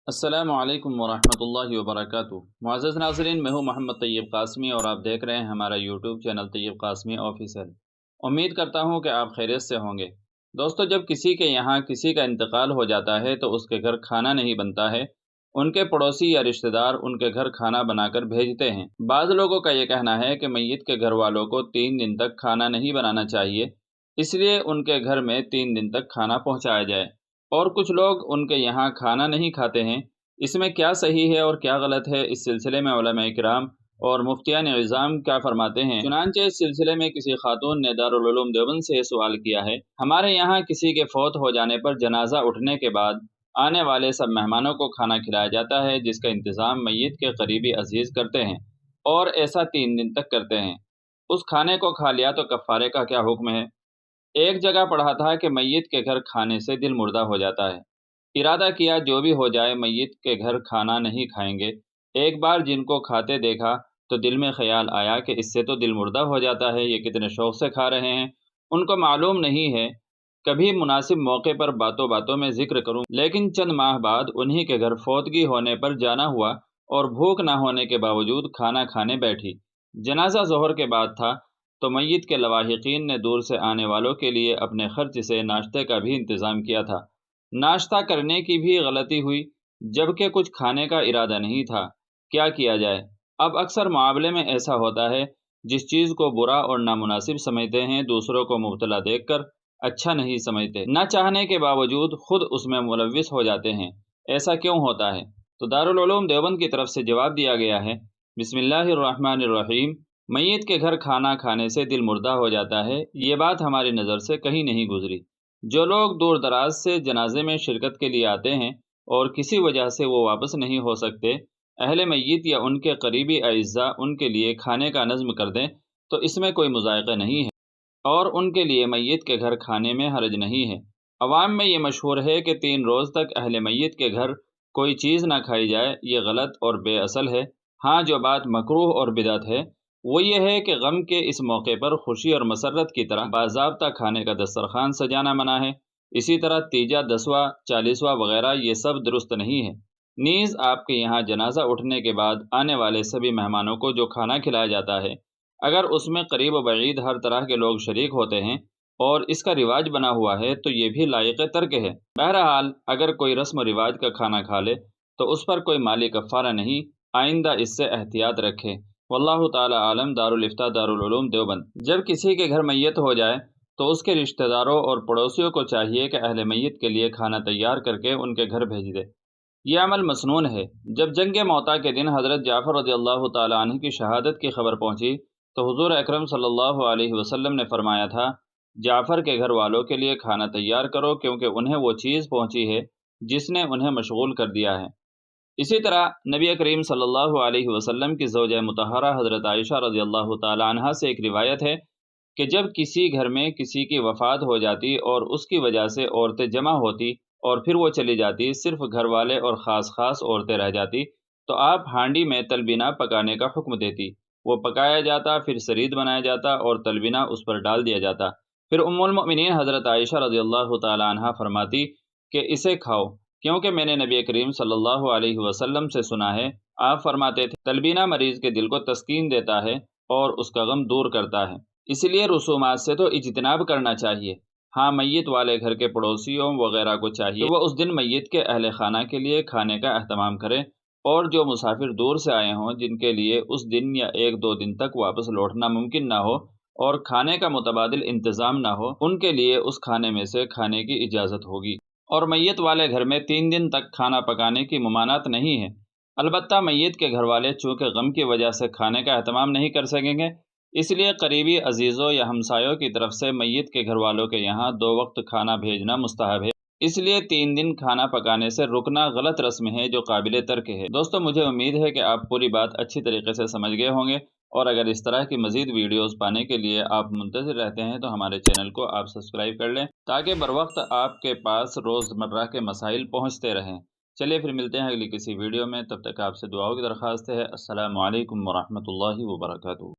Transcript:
السلام علیکم ورحمۃ اللہ وبرکاتہ۔ معزز ناظرین، میں ہوں محمد طیب قاسمی اور آپ دیکھ رہے ہیں ہمارا یوٹیوب چینل طیب قاسمی آفیسر۔ امید کرتا ہوں کہ آپ خیریت سے ہوں گے۔ دوستو، جب کسی کے یہاں کسی کا انتقال ہو جاتا ہے تو اس کے گھر کھانا نہیں بنتا ہے، ان کے پڑوسی یا رشتہ دار ان کے گھر کھانا بنا کر بھیجتے ہیں۔ بعض لوگوں کا یہ کہنا ہے کہ میت کے گھر والوں کو 3 دن تک کھانا نہیں بنانا چاہیے، اس لیے ان کے گھر میں 3 دن تک کھانا پہنچایا جائے، اور کچھ لوگ ان کے یہاں کھانا نہیں کھاتے ہیں۔ اس میں کیا صحیح ہے اور کیا غلط ہے، اس سلسلے میں علماء کرام اور مفتیان اعظام کیا فرماتے ہیں؟ چنانچہ اس سلسلے میں کسی خاتون نے دارالعلوم دیوبند سے یہ سوال کیا ہے: ہمارے یہاں کسی کے فوت ہو جانے پر جنازہ اٹھنے کے بعد آنے والے سب مہمانوں کو کھانا کھلایا جاتا ہے، جس کا انتظام میت کے قریبی عزیز کرتے ہیں، اور ایسا 3 دن تک کرتے ہیں۔ اس کھانے کو کھا لیا تو کفارے کا کیا حکم ہے؟ ایک جگہ پڑھا تھا کہ میت کے گھر کھانے سے دل مردہ ہو جاتا ہے۔ ارادہ کیا جو بھی ہو جائے میت کے گھر کھانا نہیں کھائیں گے۔ ایک بار جن کو کھاتے دیکھا تو دل میں خیال آیا کہ اس سے تو دل مردہ ہو جاتا ہے، یہ کتنے شوق سے کھا رہے ہیں۔ ان کو معلوم نہیں ہے، کبھی مناسب موقع پر باتوں باتوں میں ذکر کروں، لیکن چند ماہ بعد انہی کے گھر فوتگی ہونے پر جانا ہوا اور بھوک نہ ہونے کے باوجود کھانا کھانے بیٹھی۔ جنازہ ظہر کے بعد تھا تو میت کے لواحقین نے دور سے آنے والوں کے لیے اپنے خرچ سے ناشتے کا بھی انتظام کیا تھا۔ ناشتہ کرنے کی بھی غلطی ہوئی، جبکہ کچھ کھانے کا ارادہ نہیں تھا۔ کیا کیا جائے؟ اب اکثر معاملے میں ایسا ہوتا ہے، جس چیز کو برا اور نامناسب سمجھتے ہیں، دوسروں کو مبتلا دیکھ کر اچھا نہیں سمجھتے، نہ چاہنے کے باوجود خود اس میں ملوث ہو جاتے ہیں۔ ایسا کیوں ہوتا ہے؟ تو دارالعلوم دیوبند کی طرف سے جواب دیا گیا ہے: بسم اللہ الرحمن الرحیم۔ میت کے گھر کھانا کھانے سے دل مردہ ہو جاتا ہے، یہ بات ہماری نظر سے کہیں نہیں گزری۔ جو لوگ دور دراز سے جنازے میں شرکت کے لیے آتے ہیں اور کسی وجہ سے وہ واپس نہیں ہو سکتے، اہل میت یا ان کے قریبی اعزاء ان کے لیے کھانے کا نظم کر دیں تو اس میں کوئی مذائقہ نہیں ہے، اور ان کے لیے میت کے گھر کھانے میں حرج نہیں ہے۔ عوام میں یہ مشہور ہے کہ 3 روز تک اہل میت کے گھر کوئی چیز نہ کھائی جائے، یہ غلط اور بے اصل ہے۔ ہاں، جو بات مکروہ اور بدعت ہے وہ یہ ہے کہ غم کے اس موقع پر خوشی اور مسرت کی طرح باضابطہ کھانے کا دسترخوان سجانا منع ہے۔ اسی طرح تیجا، 10واں، 40واں وغیرہ یہ سب درست نہیں ہے۔ نیز آپ کے یہاں جنازہ اٹھنے کے بعد آنے والے سبھی مہمانوں کو جو کھانا کھلایا جاتا ہے، اگر اس میں قریب و بعید ہر طرح کے لوگ شریک ہوتے ہیں اور اس کا رواج بنا ہوا ہے تو یہ بھی لائق ترک ہے۔ بہرحال اگر کوئی رسم و رواج کا کھانا کھا لے تو اس پر کوئی مالی کفارہ نہیں، آئندہ اس سے احتیاط رکھے۔ واللہ تعالی عالم۔ دارالفتاء دارالعلوم دیوبند۔ جب کسی کے گھر میت ہو جائے تو اس کے رشتہ داروں اور پڑوسیوں کو چاہیے کہ اہل میت کے لیے کھانا تیار کر کے ان کے گھر بھیج دے۔ یہ عمل مسنون ہے۔ جب جنگ موتا کے دن حضرت جعفر رضی اللہ تعالی عنہ کی شہادت کی خبر پہنچی تو حضور اکرم صلی اللہ علیہ وسلم نے فرمایا تھا: جعفر کے گھر والوں کے لیے کھانا تیار کرو، کیونکہ انہیں وہ چیز پہنچی ہے جس نے انہیں مشغول کر دیا ہے۔ اسی طرح نبی کریم صلی اللہ علیہ وسلم کی زوجہ مطہرہ حضرت عائشہ رضی اللہ تعالی عنہا سے ایک روایت ہے کہ جب کسی گھر میں کسی کی وفات ہو جاتی اور اس کی وجہ سے عورتیں جمع ہوتی اور پھر وہ چلی جاتی، صرف گھر والے اور خاص عورتیں رہ جاتی، تو آپ ہانڈی میں تلبینہ پکانے کا حکم دیتی۔ وہ پکایا جاتا، پھر سرید بنایا جاتا اور تلبینہ اس پر ڈال دیا جاتا۔ پھر ام المؤمنین حضرت عائشہ رضی اللہ تعالی عنہا فرماتی کہ اسے کھاؤ، کیونکہ میں نے نبی کریم صلی اللہ علیہ وسلم سے سنا ہے، آپ فرماتے تھے تلبینہ مریض کے دل کو تسکین دیتا ہے اور اس کا غم دور کرتا ہے، اس لیے رسومات سے تو اجتناب کرنا چاہیے۔ ہاں، میت والے گھر کے پڑوسیوں وغیرہ کو چاہیے کہ وہ اس دن میت کے اہل خانہ کے لیے کھانے کا اہتمام کریں، اور جو مسافر دور سے آئے ہوں جن کے لیے اس دن یا 1-2 دن تک واپس لوٹنا ممکن نہ ہو اور کھانے کا متبادل انتظام نہ ہو، ان کے لیے اس کھانے میں سے کھانے کی اجازت ہوگی۔ اور میت والے گھر میں 3 دن تک کھانا پکانے کی ممانعت نہیں ہے۔ البتہ میت کے گھر والے چونکہ غم کی وجہ سے کھانے کا اہتمام نہیں کر سکیں گے، اس لیے قریبی عزیزوں یا ہمسایوں کی طرف سے میت کے گھر والوں کے یہاں 2 وقت کھانا بھیجنا مستحب ہے۔ اس لیے 3 دن کھانا پکانے سے رکنا غلط رسم ہے جو قابل ترک ہے۔ دوستو، مجھے امید ہے کہ آپ پوری بات اچھی طریقے سے سمجھ گئے ہوں گے، اور اگر اس طرح کی مزید ویڈیوز پانے کے لیے آپ منتظر رہتے ہیں تو ہمارے چینل کو آپ سبسکرائب کر لیں، تاکہ بروقت آپ کے پاس روزمرہ کے مسائل پہنچتے رہیں۔ چلیے پھر ملتے ہیں اگلی کسی ویڈیو میں، تب تک آپ سے دعاؤں کی درخواست ہے۔ السلام علیکم ورحمۃ اللہ وبرکاتہ۔